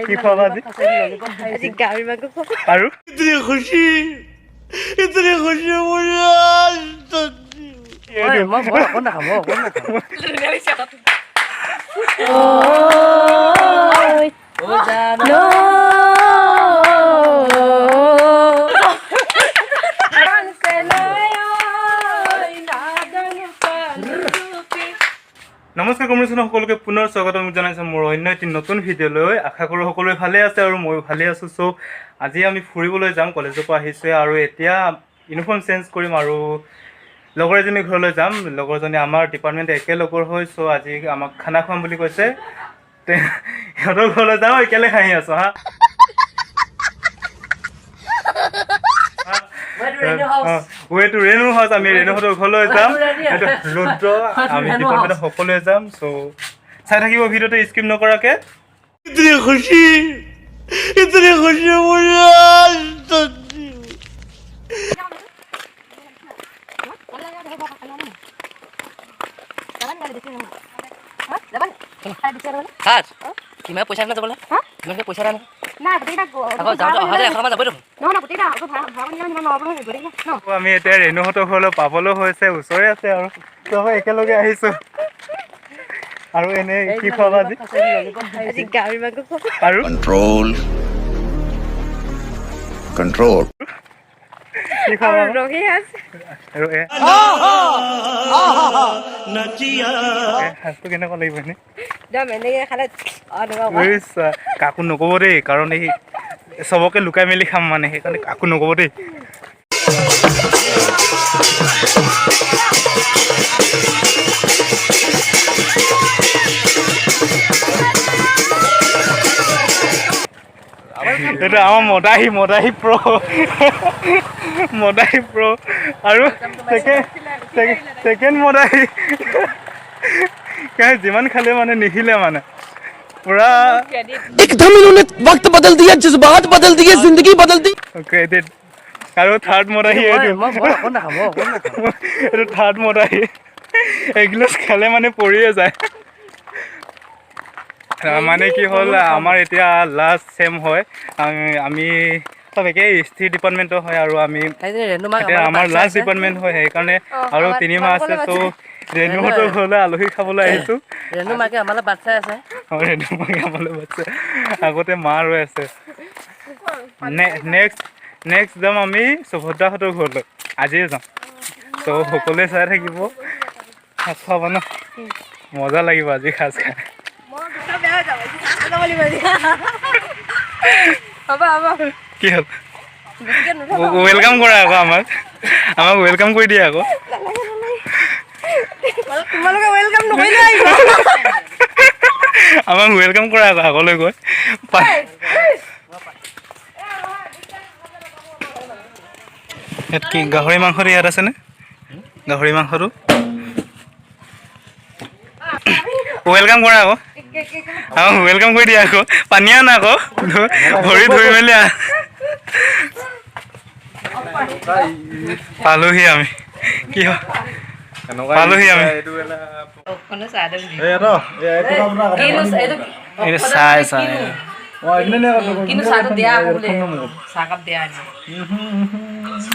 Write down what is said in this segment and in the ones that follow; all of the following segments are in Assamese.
কি খোৱাবা আজি গাহৰি মাংস আৰু इतनी खुशी मुझे आज तक মই অকণ নাখাম নমস্কাৰ কমৰেশ্যন সকলোকে পুনৰ স্বাগতম জনাইছোঁ মোৰ অন্য এটি নতুন ভিডিঅ'লৈ। আশা কৰোঁ সকলোৱে ভালে আছে আৰু ময়ো ভালে আছোঁ। চ' আজি আমি ফুৰিবলৈ যাম, কলেজৰ পৰা আহিছোঁ আৰু এতিয়া ইউনিফৰ্ম চেঞ্জ কৰিম আৰু লগৰ এজনী ঘৰলৈ যাম। লগৰজনী আমাৰ ডিপাৰ্টমেণ্ট একেলগৰ হয়। চ' আজি আমাক খানা খুৱাম বুলি কৈছে, সিহঁতৰ ঘৰলৈ যাওঁ। একেলগে হাঁহি আছোঁ হা। ৱেটো ৰেণু হাউচ, আমি ৰেণুহঁতৰ ঘৰলৈ যাম। এইটো ৰুদ্ৰ, আমি ডিপাৰ্টমেণ্টৰ সকলোৱে যাম। চ' চাই থাকিব ভিডিঅ'টো স্কিপ নকৰাকৈ। इतनी खुशी मुझे आज तक খাচ কিমান পইচা না যাবলৈ কিমানকৈ পইচা নাই আমি এতিয়া ৰেণুহঁতৰ ঘৰলৈ পাবলৈ হৈছে, ওচৰে আছে আৰু চবে একেলগে আহিছোঁ। আৰু এনে কি খোৱাবা আজি গাহৰি মাংস আৰু कंट्रोल কি খোৱাবা ৰঙে আছে আৰু সাজটো কেনেকুৱা লাগিব এনে একদম এনেকৈ খালে বুজিছা। কাকো নক'ব দেই, কাৰণ এই চবকে লুকাই মেলি খাম মানে, সেইকাৰণে কাকো নক'ব দেই। এইটো আমাৰ মদাহী প্ৰ' আৰু ছেকেণ্ড মদাহী যিমান খালে মানে নিখিলে মানে পুৰা एकदम इन्होंने वक्त बदल दिया जज्बात बदल दिए जिंदगी बदल दी ক্ৰেডিট। আৰু থাৰ্ড মদাহী এইটো অকণ নাখাম এইটো থাৰ্ড মদাহী, এগিলাচ খালে মানে পৰিয়ে যায়। মানে কি হ'ল, আমাৰ এতিয়া লাষ্ট চেম হয়, আমি চব একেই হিষ্ট্ৰী ডিপাৰ্টমেণ্টৰ হয় আৰু আমি এতিয়া আমাৰ লাষ্ট ডিপাৰ্টমেণ্ট হয়, সেইকাৰণে আৰু 3 মাহ আছে। ত' ৰেণুহঁতৰ ঘৰলৈ আলহী খাবলৈ আহিছোঁ। ৰেণু মাকে আমালৈ বাট চাই আছে। ৰেণু মাকে আমালৈ বাচ্ছা, আগতে মা ৰৈ আছে। নেক্সট যাম আমি সুভদ্ৰাহঁতৰ ঘৰলৈ, আজিয়ে যাম। ত' সকলোৱে চাই থাকিব, সাজ খাব ন, মজা লাগিব আজি সাজ খাই। কি হ'ল ৱেলকাম কৰা আকৌ, আমাক ৱেলকাম কৰি দিয়ে আকৌ। তোমালোকে ৱেলকাম নকৰিলে আমাক ৱেলকাম কৰা আকৌ আগলৈ গৈ। ইয়াত কি গাহৰি মাংসটো ইয়াত আছেনে? গাহৰি মাংসটো ৱেলকাম কৰা আকৌ, আমাক ৱেলকাম কৰি দিয়া আকৌ। পানী আনা আকৌ, ভৰি ধৰি মেলি পালোহি আমি। কি হয় পালোহি আমি,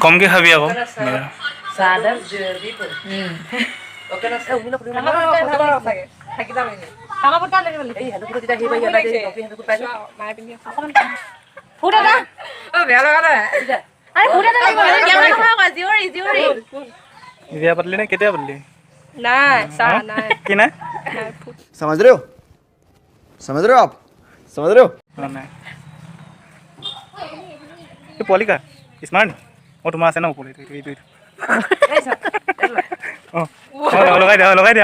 কমকে খাবি আকৌ। বিয়া পাতিলি নে কেতিয়া পাতিলি? নাই কি নাই समझ रहे हो आप समझ रहे हो নাই পোৱালি কা স্মাৰ্ট অঁ তোমাৰ আছে ন ওপৰত এইটো অঁ লগাই দিয়া সেইটো লগাই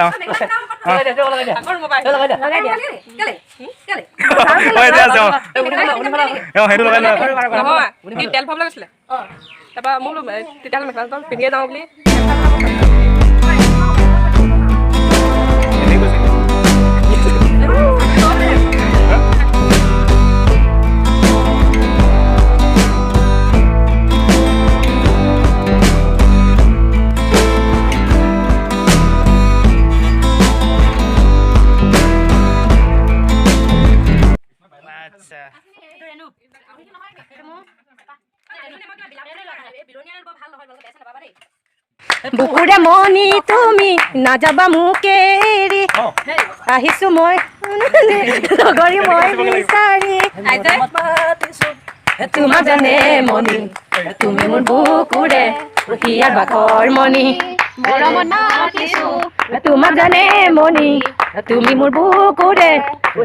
তেল ভৰাব লাগিছিলে। তাৰপৰা মোক তেতিয়াহ'লে মেখেলা পিন্ধিয়ে যাওঁ বুলি আচ্ছা বুকুৰে মনি তুমি নাযাবা মোকে এৰি আহিছো মই লগৰী মই বিচাৰি তোমাক জানে মনি তুমি মোৰ বুকুৰে হিয়াৰ বাখৰ মনি তোমাক জানে মনি তুমি মোৰ বুকুৰে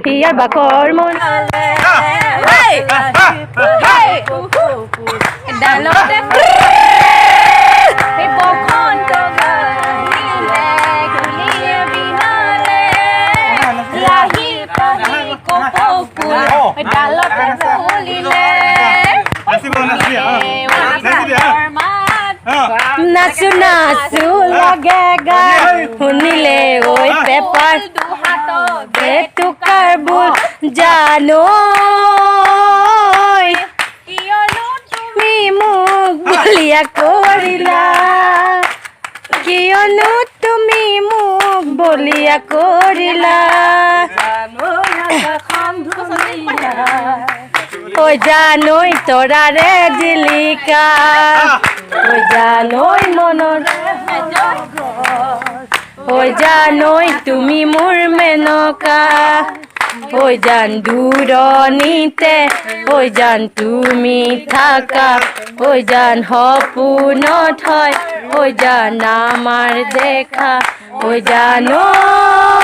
হিয়াৰ বাখৰ মনি নাচো নাচো লগে গান শুনিলে ঐ পেপাৰ বেটুকাৰ বুল জানো তুমি মোক বলিয়া কৰিলা কিয়নো তুমি মোক বলিয়া কৰিলা ঐ জানৈ তৰাৰে জিলিকা ঐ জানৈ মনৰ ঐ জানৈ তুমি মোৰ মেনকা ঐ জান দূৰণিতে ঐ জান তুমি থাকা ঐ জান সপোনত হয় ঐ জান আমাৰ দেখা ঐ জানৈ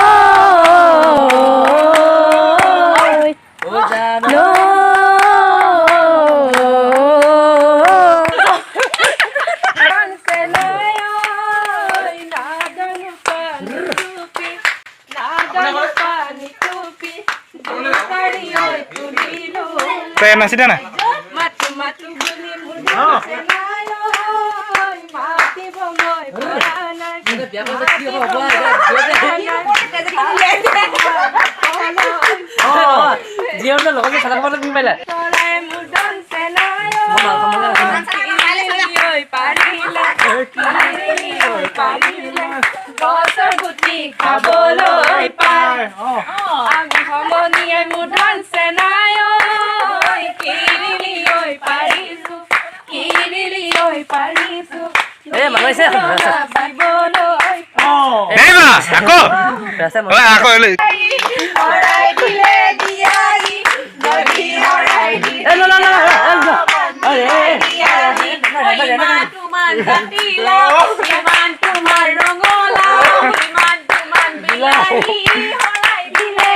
তই নাচি দে না জীবনটা লগতে সাদা কাপড় তুমি পাইলা খাবলৈ পায় আমি সমনীয়ে মুধন চেনাই কিৰিলি ঐ পাৰিছো এ মানুহ আহিছে বাবলৈ নাই মা আকৌ আকৌ হৰাই দিলে দিয়াৰি যদি হৰাই দিলে তোমাৰ কাটিলা ইমান তোমাৰ ৰঙলা ইমান তোমাৰ বিলাহী হৰাই দিলে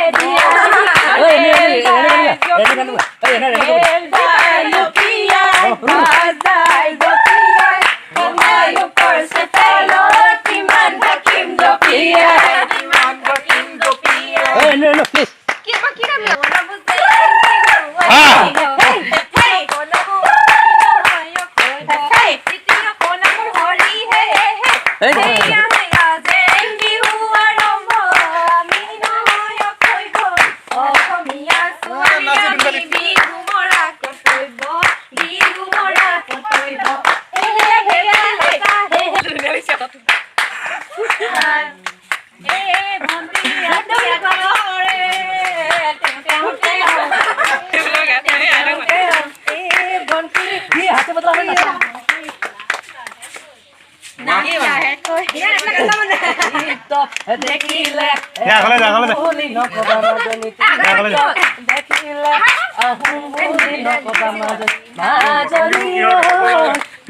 দেখিলে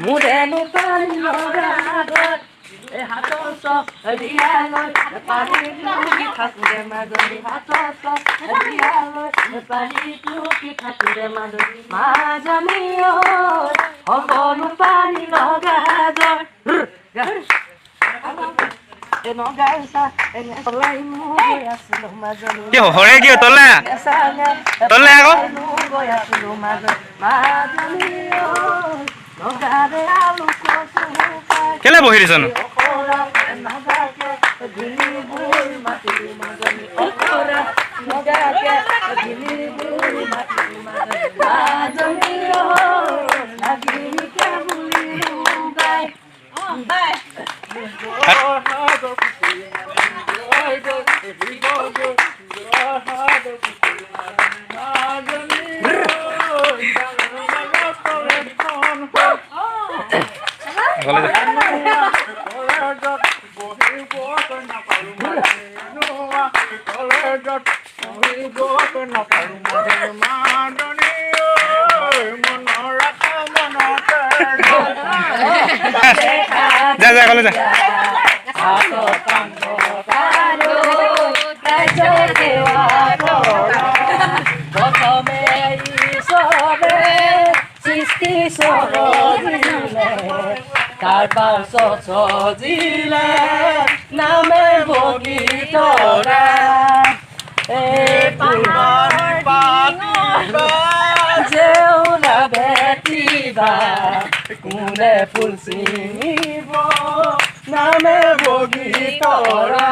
মোৰেনো পানী লগাত এই হাতৰ দিয়ালৈ পানী টুকি থাকোঁতে মাজনী হাতৰ দিয়ালৈ পানী টুকি থাকোঁতে মাজনী মাজনী সকলো পানী লগাজৰ কি হৰে কি তলে তলে আকৌ কেলে বহি দিছনো Bye. যা যা কলেজ যা প্ৰথমে ঈশ্বৰে সৃষ্টি সৰজিলে তাৰ পাছত সজিলে নামে বগীতৰা জেউৰা বেটিবা কোনে ফুল চিঙিব নামে বগীতৰা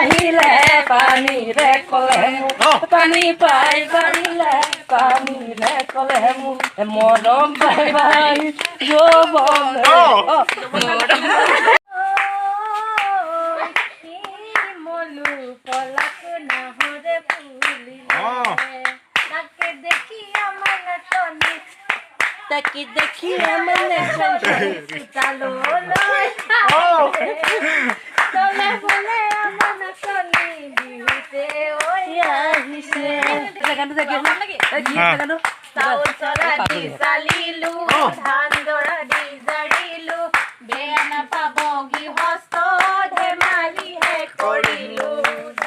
আহিলে পানীৰে কলে পানী পাই বাঢ়িলে পানীৰে কলে মৰম পাই বাই মলু পলাক নাহৰে ফুলিলে তাকে দেখি আমাৰ নাটনি তাকে দেখি আমাৰ নাটনি তালৈ তলে ফলে আমাৰ নাটনি বিহুতে ঐ আহিছে চাউল চলা দি চালিলো ধান দৰা দি জাৰিলো বেয়া নাপাব গৃহস্থ ধেমালিহে কৰিলো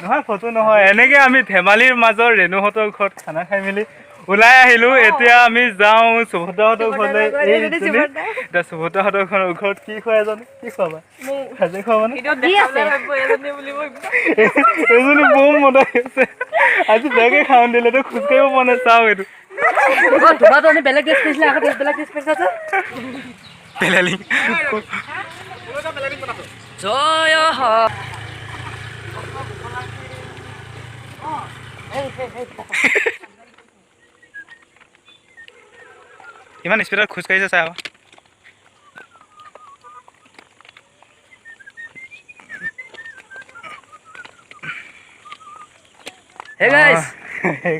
নহয় ফটো নহয় এনেকে আমি ধেমালিৰ মাজৰ ৰেণুহঁতৰ ঘৰত খানা খাই মেলি ওলাই আহিলো এতিয়া আমি যাওঁ সুভদ্ৰাহঁতৰ ঘৰলৈ এতিয়া সুভদ্ৰাহঁতৰ ঘৰত কি খুৱাই জানো কি খুৱাবা ভাজি খুৱাবা নে এজনী বম মতা আছে আজি বেগে খাওঁ দিলেতো খোজকাঢ়িব পৰা নাই চাওঁ এইটো তোমাৰতো বেলেগ ড্ৰেছ পিন্ধিলে আকৌ বেলেগ ড্ৰেছ পিন্ধিছা পেলালি জয় হ ইমান স্পীডত খোজকাঢ়িছে চাই হে গাইছ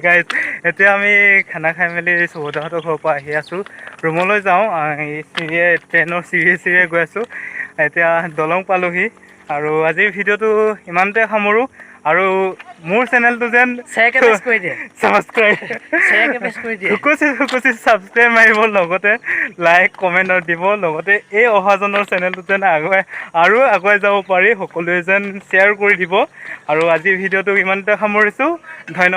গাইজ এতিয়া আমি খানা খাই মেলি সুভদ্ৰাহঁতৰ ঘৰৰ পৰা আহি আছোঁ ৰুমলৈ যাওঁ চিৰিয়ে ট্ৰেইনৰ চিৰিয়ে গৈ আছোঁ এতিয়া দলং পালোহি আৰু আজিৰ ভিডিঅ'টো ইমানতে সামৰোঁ আৰু মোৰ চেনেলটো যেন ছাবস্ক্ৰাইব মাৰিব লগতে লাইক কমেণ্ট দিব লগতে এই অহাজনৰ চেনেলটো যেন আগুৱাই যাব পাৰি সকলোৱে যেন শ্বেয়াৰ কৰি দিব আৰু আজিৰ ভিডিঅ'টো ইমানতে সামৰিছোঁ ধন্যবাদ।